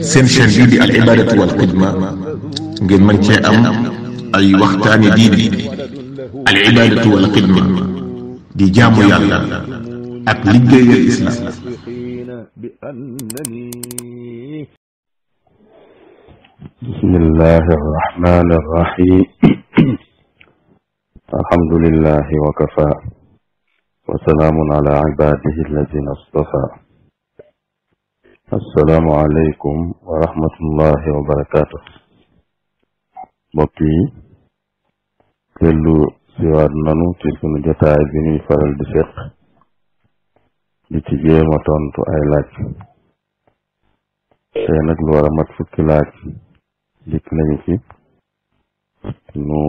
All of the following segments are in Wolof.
seen chaîne bii di al ibadatu wal xidma ngeen mën cee am ay waxtaani diine al ibadatu wal xidma di jaamu yàlla ak liggéeyal islam. bismillahi arrahmani arrahim alhamdulillahi wa kafa wa salaamun ala ibadihi alladina astafa. assalaamu aleykum wa rahmatullahi wa barakatuh. mbokk yi dellu siwaat nanu ci sunu jotaay bi ñuy faral di seq di ci jéema tontu ay laaj. tey nag lu war a mat fukki laaj dikk nañu ci nu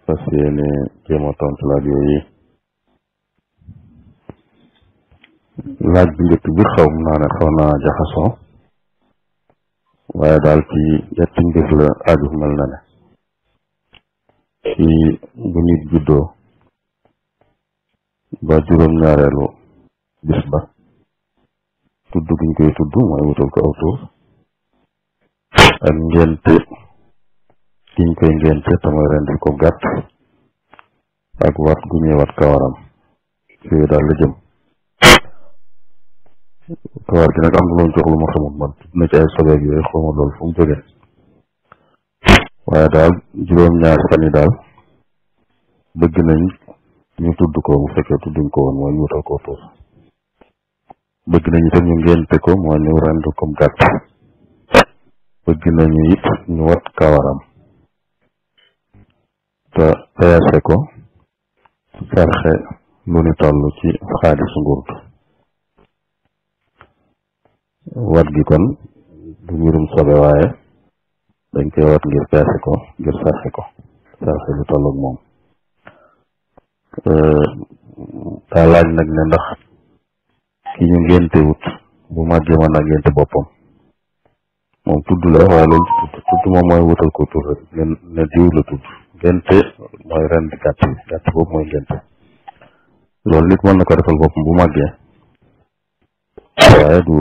fas yéene jéema tontu laaj yooyu. laaj bi njëkk bi xaw naa jaxasoo waaye daal ci yetti mbir la aju mel na ne ci bu nit juddoo ba juróom-ñaareelu bis ba tudd giñ koy tudd mooy wutal ko aw tur ak ngénte giñ koy ngénte te mooy rendil ko gàtt ak wat gu ñuy wat kawaram yooyu daal la jëm. kawar gi nag am na loolu jox lu ma xamul man tudd na ci ay sobeeg yooyu xawma loolu fu mu jóge waaye daal juróom-ñaari fan yi daal bëgg nañ ñu tudd ko bu fekkee tudduñ ko woon mooy ñu wutal ko tur. bëgg nañ itam ñu ngénte ko mooy ñu rend ko gàtt. bëgg nañu it ñu wat kawaram te peese ko sarxe lu ni toll ci xaalisu ngurdu. wat gi kon du mbirum sobe waaye dañ koy wat ngir peese ko ngir sarxe ko sarxe lu toll ak moom. daa laaj nag ne ndax ki ñu ngénte wut bu màggee mën naa ngénte boppam. moom tudd la waaye loolu tudd moom mooy wutal ko tur rek ne diw la tudd. ngénte mooy ren di gàtt boobu mooy ngénte. loolu nit mën na ko defal boppam bu màggee waaye du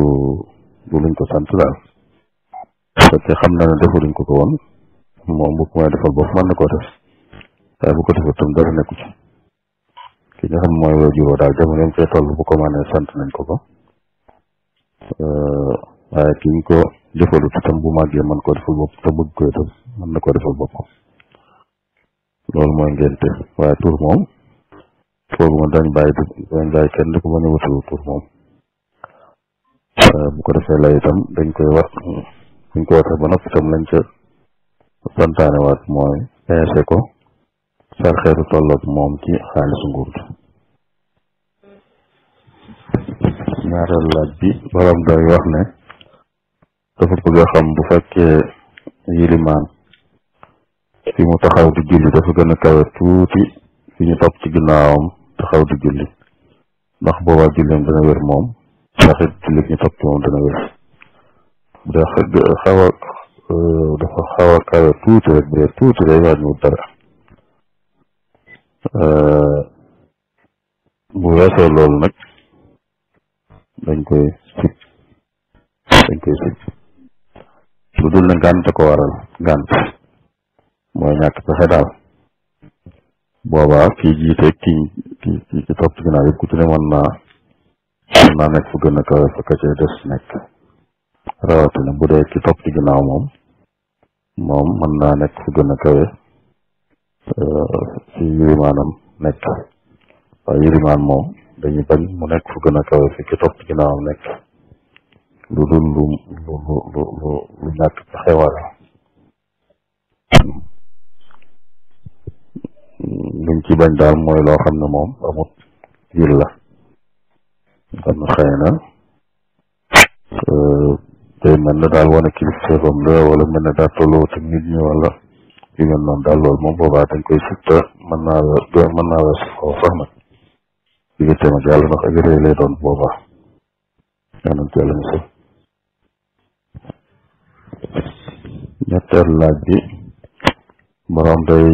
luñ ko sant daal parce que xam na ne defaluñ ko woon moom bu mooy defal bopp mën na koo def waaye bu ko defal tam dara nekku ci. ki nga xam mooy waajuroo daal jamono yam fee toll bu ko mënee sant nañ ko waaye ki ñu ko defalut itam bu màggee mën koo defal bopp te bëgg ko itam mën na koo defal boppam. loolu mooy ngénte waaye tur moom foogu ma dañ bàyyi kenn di ko bañ a wutalu tur moom. bu ko defee lay itam dañ koy wat buñ ko watee ba noppi itam lañ ca santaane waat mooy peese ko sarxeetu tolloog moom ci xaalisu ngurdu. ñaareel laaj bi borom day wax ne dafa bëgg a xam bu fekkee yilimaan fi mu taxaw di julli dafa gën a kawe tuuti fi ñu topp ci ginnaawam taxaw di julli ndax boobaa julleem dana wér moom ndax it jullit ñu topp ci moom dana wér. bu dee dafa xaw a kawe tuuti rek bu dee tuuti rek wàññiwut dara. bu weesoo loolu nag dañ koy sib lu dul ne ngànt ko waral ngànt mooy ñàkk pexe daal. boobaa kii jiite ki topp ci ginnaaw yëpp ku ci ne mën naa nekk fu gën a kawe fa ka cee des nekk rawatina bu dee ki topp ci ginnaaw moom mën naa nekk fu gën a kawe fi yilimaanam nekk waaye yilimaan moom dañuy bañ mu nekk fu gën a kawe fi ki topp ci ginnaawam nekk lu dul lu ñàkk pexe waral. liñ ci bañ daal mooy loo xam ne moom amut yil la kon xëy na day mel ne daal wane kilifteefam la wala mel ne daal tolloo ci nit ñi wala yu mel noonu daal loolu moom boobaa dañ koy sutta mën naa wees foofu sax nag digganteem ak yàlla ndax ak réy lay doon boobaa yàlla ci yàlla musal. ñetteel laaj bi borom day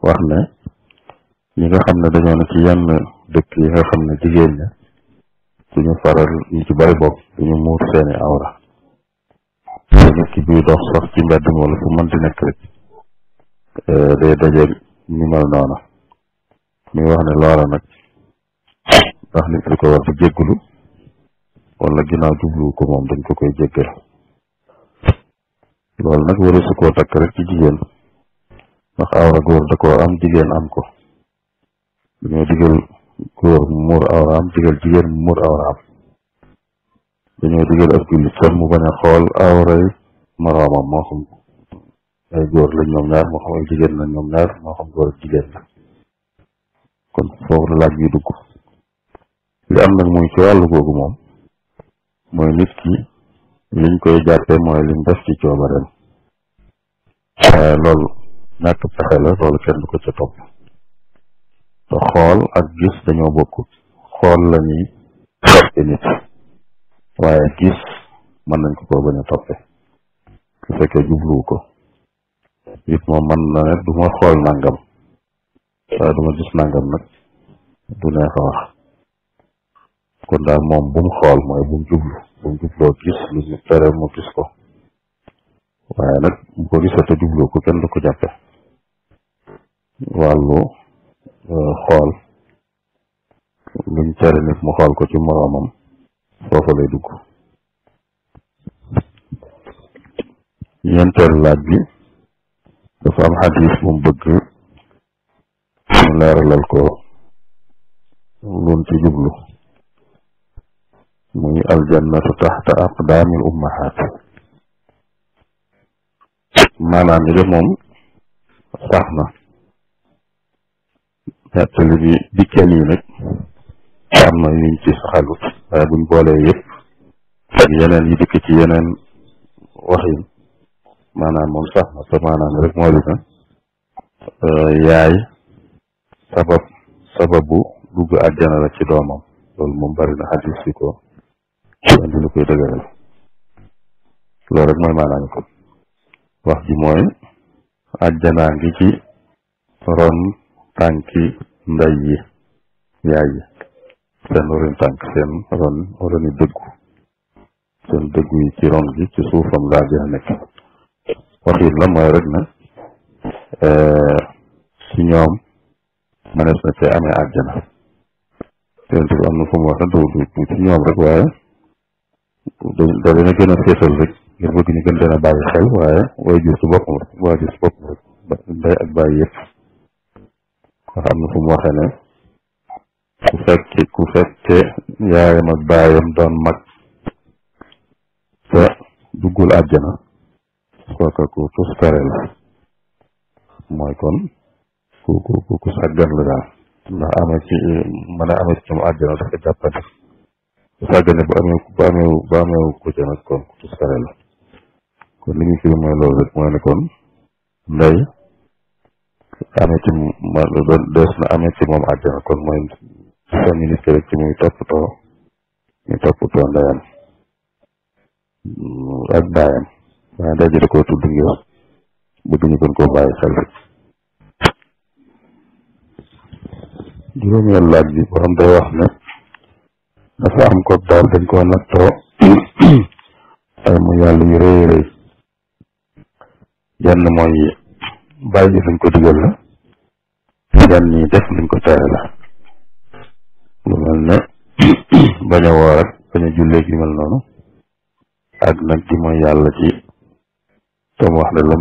wax ne ñi nga xam ne dañoo ne ci yenn dëkk yi nga xam ne jigéen ña duñu faral ñu ci bari bokk duñu muur seeni awra nit ki buy dox sax ci mbedd mi wala fu mënti nekk rek day daje ñu mel noona muy wax ne loola nag ndax nit ki ko war di jéggulu wala ginnaaw jublu ko moom dañ ko koy jéggal loolu nag waru su koo takk rek ci jigéen ndax awra góor da koo am jigéen am ko dañoo digal góor mu muur awra am digal jigéen mu muur awra am dañoo digal ab jullit kon mu bañ a xool awray moroomam moo xam ay góor lañ ñoom ñaar moo xam ay jigéen lañ ñoom ñaar moo xam góor ak jigéen la kon foofu la laaj bi dugg li am nag muy ci wàllu googu moom mooy nit ki liñ koy jàppee mooy lim def ci coobareem waaye loolu ñàkk pexe la loolu kenn du ko ca topp te xool ak gis dañoo bokk xool la ñuy toppe nit waaye gis mën nañ ko bañ a toppe su fekkee jubluwu ko it moom mën na ne du ma xool nangam waaye du ma gis nangam nag du neex a wax kon daal moom bu mu xool mooy bu mu jubloo gis lu ñu tere mu gis ko waaye nag bu ko gisee te jubloo ko kenn du ko jàppe wàllu xool luñ tere nit mu xool ko ci moroomam foofu lay dugg ñeenteelu laaj bi dafa am xadis bu mu bëgg mu leeralal ko luñ ci jublu muy aljannatu taxta aqdaamil ummahaat maanaam ni de moom sax na nettali bi dikkeel yi nag am na yuñ ci saxalut waaye buñ boolee yëpp ak yeneen yi dikk ci yeneen waxin maanaam moom sax na te maanaam rek moo di na yaay sababu dugg àjjana la ci doomam loolu moom bari na xadis yi ko andi lu koy dëgëral loolu rek mooy maanaam ko wax ji mooy àjjanaa ngi ci ron tànki nday yi yaay yi seen ron tànk seen roni dëggu seen dëggu yi ci ron gi ci suufam laa jëna nekk waxin la mooy rek na ci ñoom mënees na cee amee àjjana yonent bi am na fu mu waxe du ci ñoom rek waaye da leen a gën a féetal rek ngir bëgg ñu gën leen a bàyyi xel waaye waajur ci boppam rek ndey ak bàyyi yëpp nga xam ne fu mu waxee ne ku fekke yaayam ak baayam doon mag te duggul àjjana kooka ku tuskare la mooy kon ku sàggan la daal ndax amee ci mën a amee ci mu àjjana dafa jàppandi ku sàggane bu amee ku ca nag kon ku tuskare la kon li ñu firi mooy loolu rek mooy ne kon ndey amee ci dees na amee ci moom àjjana kon mooy soññi nit ki rek ci muy toppatoo ndeyam ak baayam waaye ndey ji da koo tudd ngir bëgg ñu gën koo bàyyi xel rek juróomeel laaj bi borom day wax ne dafa am ko daal dañ koo nattoo ay mu yàlla yu rëy rëy yenn mooy bàyyi luñ ko digal la yenn yi def luñ ko tere la lu mel ne bañ a woor ak bañ a jullee gi mel noonu ak nag di mooy yàlla ci tam wax ne la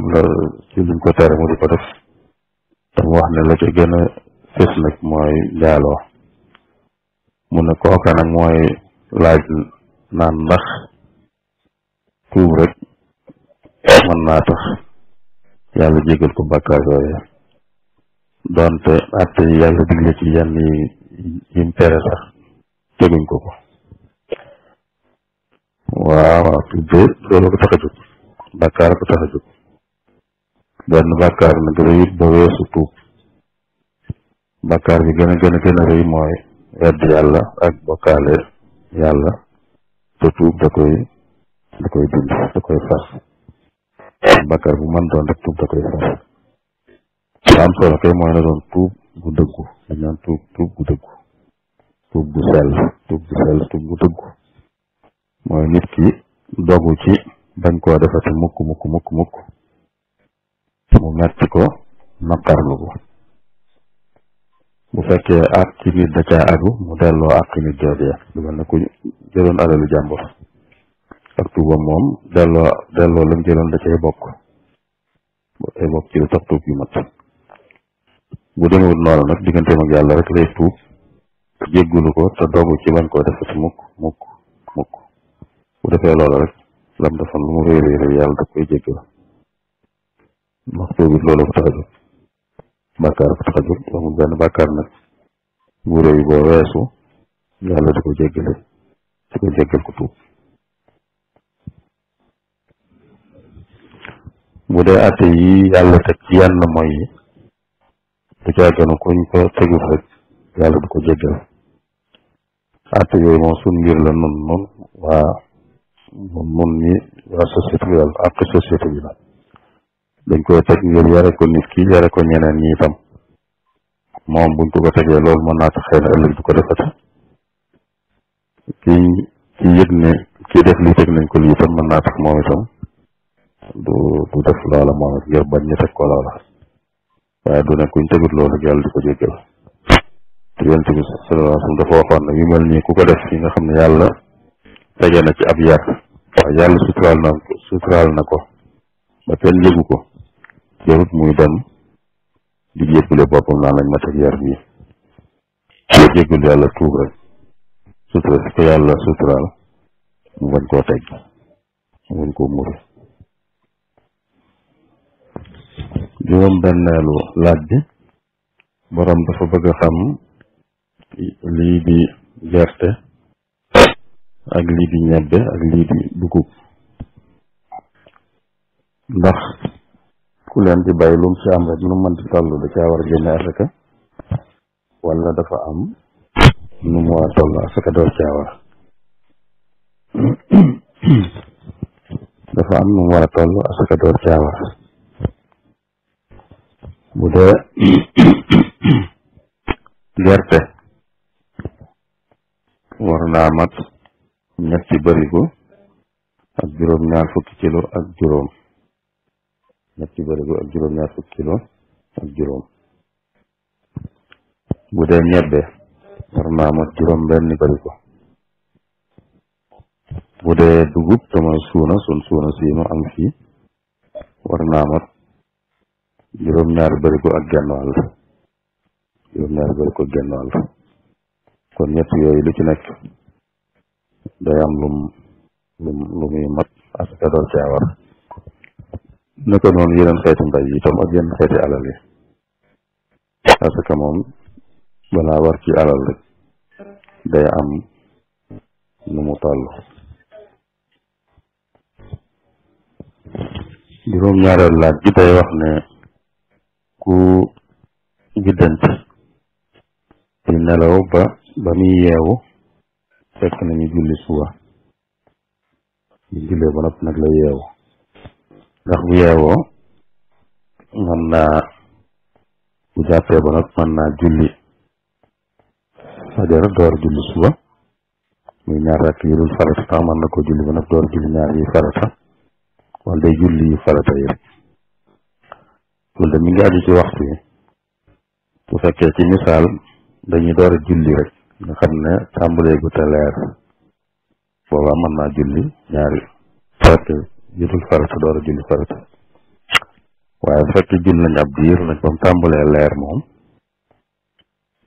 ci luñ ko tere mu di ko def tam wax ne la ca gën a fës nag mooy njaaloo mu ne kooka nag mooy laaj naan ndax tuub rek mën naa tax yàlla jégal ko bàkkaar yooye doonte atte yi yàlla digle ci yenn yim tere sax teguñ ko waaw tuub de loolu ko tax a jóg bàkkaar ko tax a jóg benn bàkkaar nag rëyut ba weesu tuub bàkkaar bi gën a rëy mooy wedd yàlla ak bokkaale yàlla te tuub da koy dindi da koy fas bàkkaar bu mën doon rek tuub da koy fas la am solo kay mooy na doon tuub gu dëggu dañ naan tuub gu dëggu tuub gu sell tuub gu dëggu mooy nit ki dogu ci bañ koo defati mukk mukk mukk mukk mu metti ko naqarlu ko bu fekkee ak ci nit da caa aju mu delloo ak nit joojee lu mel ne ku jëloon alalu jàmbur ak tuubam moom delloo lam jëloon da cay bokk ci lu tax tuub yu mat bu demewut noonu nag digganteem ak yàlla rek lay tuub jéggulu ko te doogu ci bañ koo defati mukk mukk mukk bu defee loolu rek lam defoon lu mu réy réy réy yàlla da koy jéggal ndax tuubit loolu ko tax a jóg bàkkaar ko tax a jóg amul benn bàkkaar nag bu réy boo weesu yàlla da ko jéggale da ko jéggal ko tuub bu dee atte yi yàlla teg ci yenn mooy yi du caaganu kuñ ko tegul rek yàlla du ko jéggal atte yooyu moom sun mbir la nun ñi waa société bi daal ak société bi la dañ koy teg ngir yare ko nit ki yare ko ñeneen ñi itam moom buñ ko tegee loolu mën naa tax xëy na ëllëg du ko defati ki yëg ne kii def lii teg nañ ko lii itam mën naa tax moom itam du def loola moom it ngir bañ ñu teg ko loola waaye du ne kuñ tegut loolu yàlla di ko jéggal te yonent bi sallallahu alayhi wa sallam dafa waxoon ne yu mel nii ku ko def yi nga xam ne yàlla tegee na ci ab yar waaye yàlla suturaal na ko ba kenn yëgu ko jarut muy dem di jéggule boppam naan lañ ma teg yar bii soo jéggul yàlla tuub rek sutura si ko yàlla suturaal mu bañ koo teg mu bañ koo muri juróom benneelu laaj bi borom dafa bëgg a xam lii di gerte ak lii di ñebbe ak lii di dugub ndax ku leen di bay lum ci am rek nu mën di toll da caa war a génne asaka wala dafa am nu mu war a toll asaka door caa war dafa am nu mu war a toll asaka door caa war bu dee gerte war naa mat ñetti barigo ak juróom-ñaar fukki kilo ak juróom ñetti barigo ak juróom-ñaar fukki kilo ak juróom bu dee ñebbe war naa mat juróom benn barigo bu dee dugub te mooy suuna suuna siinu am fii war naa mat juróom-ñaari barigo ak genn wàll juróom-ñaari barigo ak genn wàll kon ñett yooyu lu ci nekk day am lu muy mat asaka door caa war naka noonu yeneen xeeti mbay yi itam ak yenn xeeti alal yi asaka moom balaa war ci alal rek day am nu mu toll juróom-ñaareel laaj bi day wax ne ku giddanti di nelaw ba muy yeewu fekk nañu julli suba ñu jullee ba noppi nag la yeewu ndax bu yeewoo mën naa bu jàppee ba noppi mën naa julli fajar door julli suba muy ñaar rakk yi dul farata tax mën na ko julli ba noppi door julli ñaar yi farata wala day julli yi farata yi rek loolu de mi ngi aju ci waxtu yi bu fekkee ci misaal dañuy door a julli rek nga xam ne tàmbalee gu te leer boobaa mën naa julli ñaari fekk jutul farata door a julli farata waaye bu fekkee julli nañ ab diir nag ba mu tàmbalee leer moom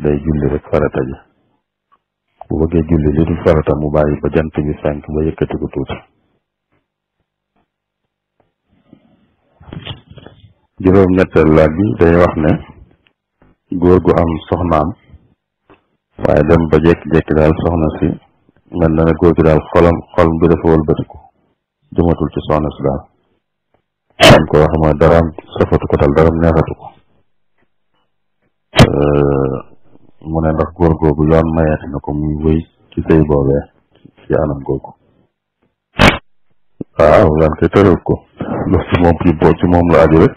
day julli rek farata ji bu bëggee julli li dul farata mu bàyyi ba jant bi fenk ba yëkkati ko tuuti juróom-ñetteel laaj bi day wax ne góor gu am soxnaam waaye dem ba jekki-jekki daal soxna si mel na ne góor gi daal xol bi dafa wëlbatiku jëmatul ci soxna si daal dañ ko wax mooy daraam safatu ko daal daraam neexatu ko mu ne ndax góor googu yoon mayeeti na ko muy wéy ci sëy boobee ci anam googu waaw yan koy tëral ko ndax ci moom ci moom la aju rek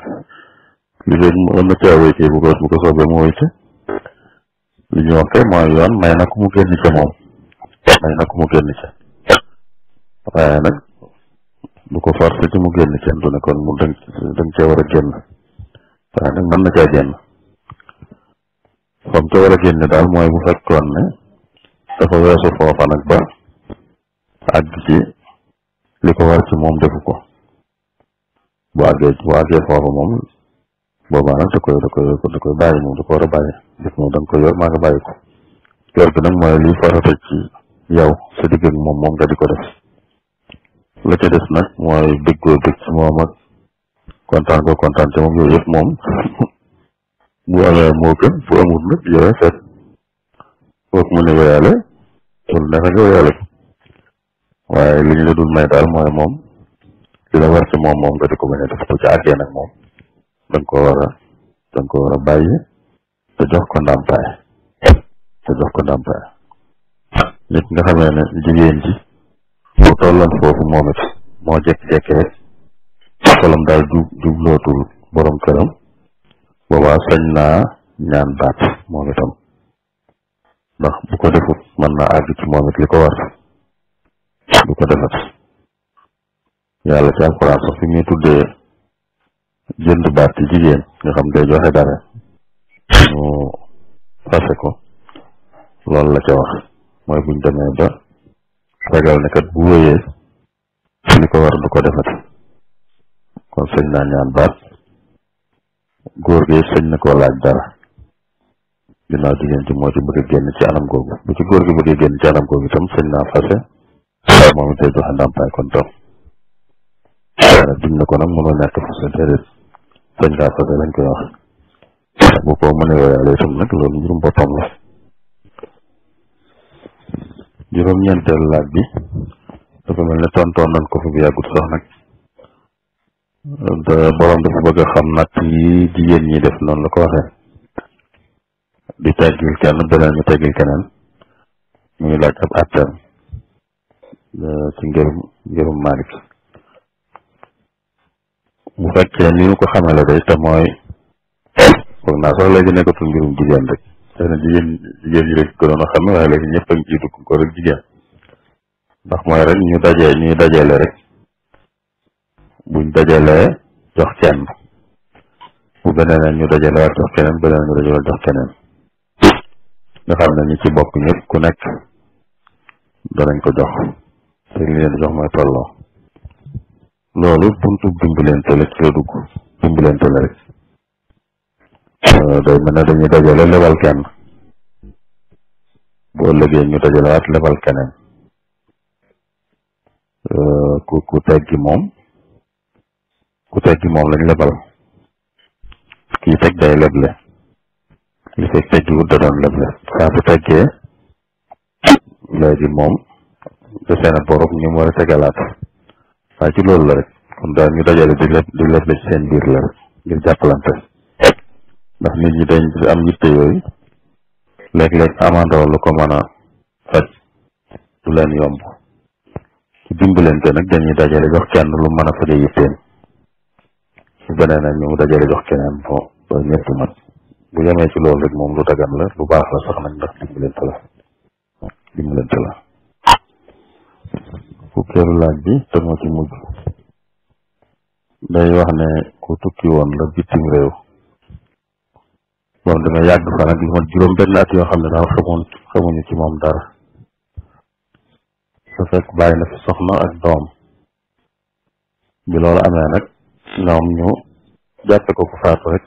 li léegi mën na caa wéy kii bu ko soobee mu wéy ci li ñu wax kay mooy yoon may na ko mu génn ca moom may na ko mu génn ca waaye nag du ko forcé ci mu génn kenn du ne kon mu dang cee war a génn waaye nag mën na caa génn fam ca war a génn daal mooy bu fekkoon ne dafa weesu foofa nag ba àgg ci li ko war ci moom defu ko bu àggee foofa moom boobaa nag da koy bàyyi moom da ko war a bàyyi gis moom da nga koy yor maa nga bàyyi ko yor bi nag mooy liy farata ci yow sa digg ak moom nga di ko def la ca des nag mooy bëggoo bëgg ci moom ak kontaan ko kontaan ci moom yooyu yëpp moom bu amee moo gën bu amul nag yow seet foog mu ne wéyale loolu neex nga wéyale ko waaye li ñu la dul may daal mooy moom li la war ci moom nga di ko bañ a def bu ci àggee nag moom da nga ko war a bàyyi te jox ko ndàmpaay nit nga xamee ne jigéen ji bu tolloon foofu moom it moo jekki-jekki rek xolam daal jublootul borom këram boobaa sañ naa ñaan baat moom itam ndax bu ko defut mën naa àgg ci moom it li ko war du ko defat yàlla ci alxuraan sax fi muy tuddee jënd baat ci jigéen nga xam day joxe dara mu fase ko loolu la ca wax mooy buñ demee ba ragal ne kat bu wéyee li ko war du ko defat kon sëñ naa ñaan baat góor gi sëñ na koo laaj dara ginnaaw jigéen ci moo ci bëgg a génn ci anam googu bu ci góor gi bëggee génn ci anam googu itam sëñ naa fase moom it day joxe ndàmpaay kon tam duñ ne ko nag mënoo ñàkk fase déedéet sëñ ngaa fase lañ koy wax bu ko mënee wéyaale itam nag loolu mbirum boppam la juróom-ñeenteelu laaj bi dafa mel ne tontoon nañ ko fi bu yàggut sax nag borom dafa bëgg a xam nag yi jigéen ñi def noonu la ko waxee di teggil kenn beneen ñu teggil keneen muy laaj ab atteem ci ngërum Malik bu fekkee ni ñu ko xamale day te mooy foog naa sax léegi nekkatul mbirum jigéen rek xëy na jigéen ñi rek gënoon a xam waaye léegi ñëpp a ngi ciy dugg ko rek jigéen ndax mooy rek ñuy dajale rek buñ dajalee jox kenn bu beneen ñu dajale waat jox keneen beneen ñu dajale jox keneen nga xam ne ñi ci bokk ñëpp ku nekk danañ ko jox te li leen di jox mooy tolloo loolu buntu dimbalante la ci la dugg dimbalante la rek day mel ne dañuy dajale lebal kenn bu ëllëgee ñu dajale waat lebal keneen ku teggi moom lañ lebal kii teg day leble li fekk teggi wut da doon leble saa bu teggee léegi moom desee na borom ñu mu war a tegalaat waaye ci loolu la rek kon daal ñu dajale di leble ci seen biir la rek ngir jàppalante ndax nit ñi dañ am yitte yooyu léeg-léeg amandoo lu ko mën a faj du leen yomb ci dimbalante nag dañuy dajale jox kenn lu mën a faje yitteem su beneen nag ñu dajale jox keneen ba ñett mat bu yemee ci loolu rek moom lu dagan la lu baax la sax nag ndax dimbalante la fukkeelu laaj bi te moo ci mujj day wax ne ku tukki woon la bitim réew moom dama yàgg fa nag lu mat juróom benn at yoo xam ne daal xamuñu ci moom dara su fekk bàyyi na fi soxna ak doom bi loolu amee nag ñoom ñu jàppe ko ku faatu rek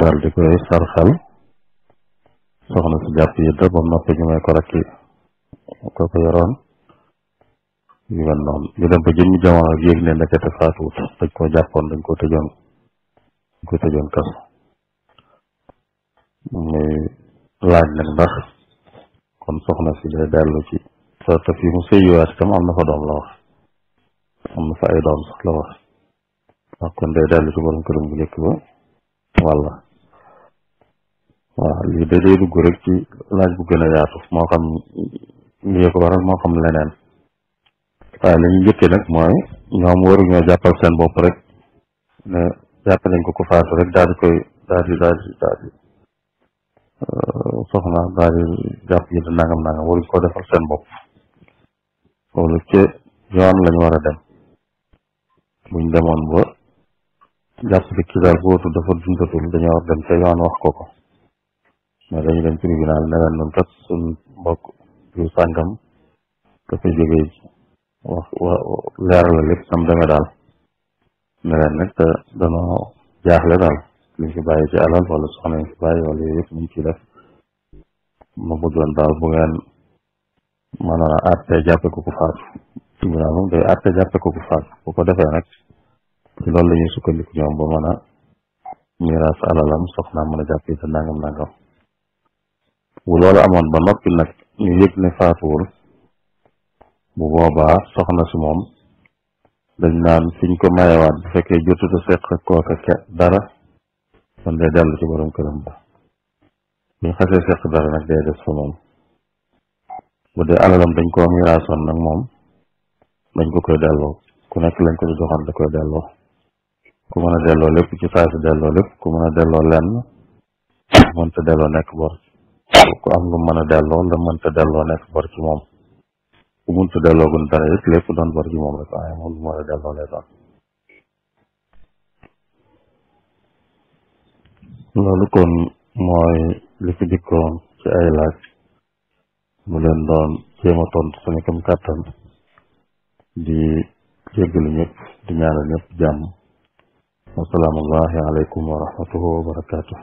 daal di koy sarxal soxna si jàpp yëdda ba mu noppi ñu may ko rakki ko yoroon yu mel noonu ñu dem ba jëmmi jamono yéeg ne ndekete faatuwut dañ koo jàppoon dañ ko tëjoon kaso muy laaj nag ndax kon soxna si day dellu ci te fii mu sëyiwaat itam am na fa doom la wax am na fa ay doom sax la wax ndax kon day dellu ci borom këram bu njëkk ba walla waaw lii day dugg rek ci laaj bu gën a yaatu moo xam lii ko waral moo xam leneen waaye li ñu njëkkee nag mooy ñoom waruñoo jàppal seen bopp rek ne jàpp nañ ko faatu rek daal di soxna daal di jàpp yi di nangam waruñ ko defal seen bopp loolu ci yoon lañu war a dem buñ demoon ba jàpp ci ki daal bootu dafa dundatul dañoo war dem ca yoon wax ko ko mais dañu dem tribunal ne leen noonu kat suñ mbokk yu sàngam dafa jógee wax leeral la lépp sam demee daal ne leen nag te danoo jaaxle daal liñ fi bàyyi ci alal wala soxna yi fi bàyyi wala yooyu yëpp ñu ciy def ma bëggoon daal bu ngeen mënoon a àtte jàppe ko ku faatu tribunal moom day àtte jàppe ko ku faatu bu ko defee nag ci loolu la ñuy sukkandiku ñoom ba mën a miraas alalam soxnaam mën a jàpp te nangam nangam bu loolu amoon ba noppi nag ñu yëg ne faatuwul bu boobaa soxna si moom dañ naan fiñ ko mayewaat bu fekkee jotuta seq kooka dara kon day dellu ci borom këram ba buñ xasee seq dara nag day des fa moom bu dee alalam dañ koo miraasoon nag moom dañ ko koy delloo ku nekk lañ ko joxoon da koy delloo ku mën a delloo lépp ci saa si delloo lépp ku mën a delloo lenn mënta delloo nekk bor ku am lu mën a delloo la mënta delloo nekk bor ci moom ku mënta delloo gun dara it lépp doon bor ci moom rek waaye moom lu mën a delloo lay doon loolu kon mooy li fi dikkoon ci ay laaj mu leen doon jéem a tontu suñu kam kàttan di jéggalu ñëpp di ñaanal ñëpp jàmm wasalaamullahi aleykum wa rahmatuhu wa barakatuh